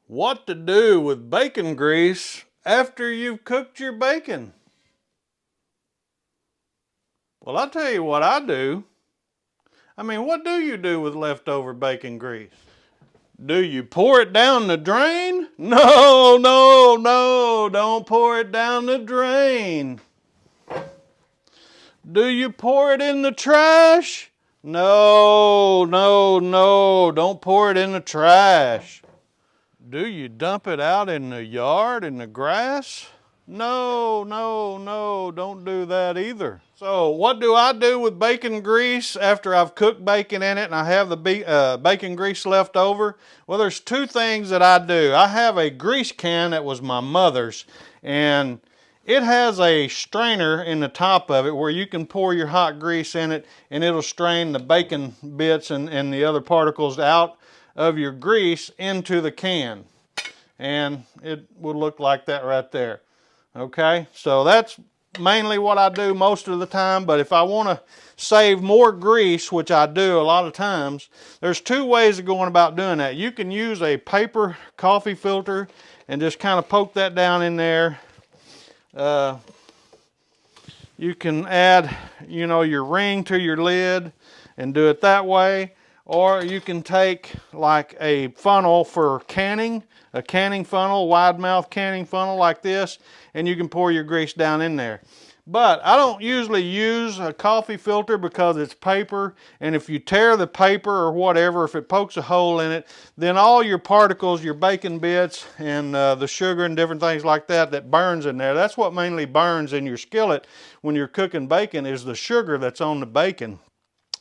What to do with bacon grease after you've cooked your bacon? Well, I'll tell you what I do. What do you do with leftover bacon grease? Do you pour it down the drain? No, no, no, don't pour it down the drain. Do you pour it in the trash? No, no, no, don't pour it in the trash. Do you dump it out in the yard, in the grass? No, no, no, don't do that either. So what do I do with bacon grease after I've cooked bacon in it and I have the bacon grease left over? Well, there's two things that I do. I have a grease can that was my mother's, and it has a strainer in the top of it where you can pour your hot grease in it and it'll strain the bacon bits and the other particles out of your grease into the can. And it would look like that right there. Okay, so that's mainly what I do most of the time, but if I want to save more grease, which I do a lot of times, there's two ways of going about doing that. You can use a paper coffee filter and just kind of poke that down in there. You can add, your ring to your lid and do it that way. Or you can take like a funnel for canning, a canning funnel, wide mouth canning funnel like this, and you can pour your grease down in there. But I don't usually use a coffee filter because it's paper, and if you tear the paper or whatever, if it pokes a hole in it, then all your particles, your bacon bits and the sugar and different things like that burns in there. That's what mainly burns in your skillet when you're cooking bacon, is the sugar that's on the bacon.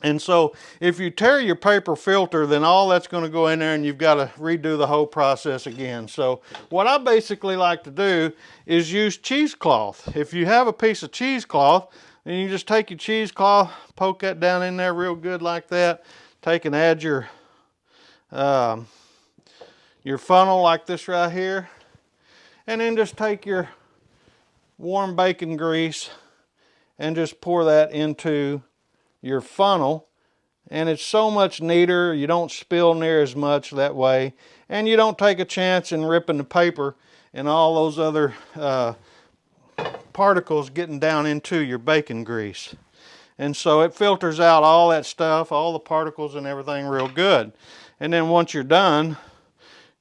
And so if you tear your paper filter, then all that's going to go in there and you've got to redo the whole process again. So what I basically like to do is use cheesecloth. If you have a piece of cheesecloth, then you just take your cheesecloth, poke that down in there real good like that. Take and add your funnel like this right here. And then just take your warm bacon grease and just pour that into your funnel, and it's so much neater. You don't spill near as much that way, and you don't take a chance in ripping the paper and all those other particles getting down into your bacon grease. And so it filters out all that stuff, all the particles and everything real good. And then once you're done,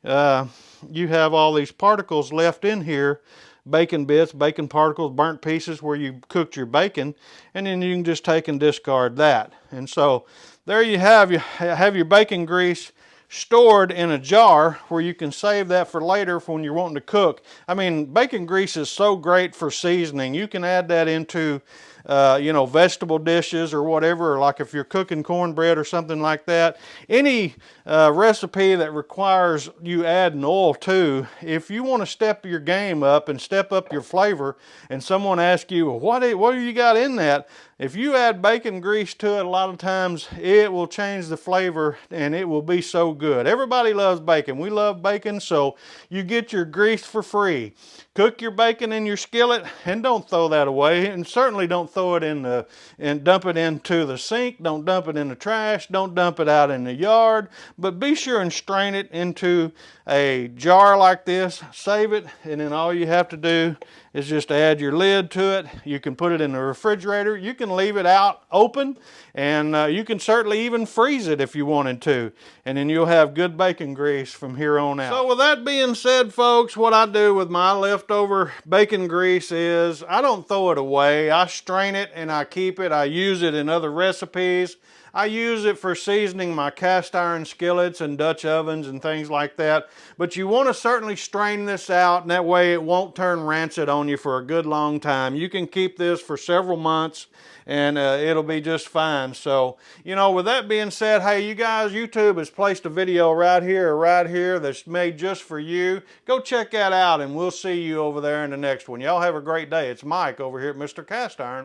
you have all these particles left in here, bacon bits, bacon particles, burnt pieces where you cooked your bacon, and then you can just take and discard that. And so there you have your bacon grease stored in a jar where you can save that for later for when you're wanting to cook. Bacon grease is so great for seasoning. You can add that into vegetable dishes or whatever, or like if you're cooking cornbread or something like that. Any recipe that requires you adding oil to, if you want to step your game up and step up your flavor, and someone asks you, well, what do you got in that? If you add bacon grease to it, a lot of times it will change the flavor and it will be so good. Everybody loves bacon. We love bacon, so you get your grease for free. Cook your bacon in your skillet and don't throw that away, and certainly don't throw it and dump it into the sink. Don't dump it in the trash. Don't dump it out in the yard, but be sure and strain it into a jar like this. Save it, and then all you have to do is just add your lid to it. You can put it in the refrigerator. You can leave it out open, and you can certainly even freeze it if you wanted to, and then you'll have good bacon grease from here on out. So with that being said, folks, what I do with my leftover bacon grease is I don't throw it away. I strain it and I keep it. I use it in other recipes. I use it for seasoning my cast iron skillets and Dutch ovens and things like that. But you want to certainly strain this out, and that way it won't turn rancid on you for a good long time. You can keep this for several months and it'll be just fine. So, with that being said, hey, you guys, YouTube has placed a video right here that's made just for you. Go check that out, and we'll see you over there in the next one. Y'all have a great day. It's Mike over here at Mr. Cast Iron.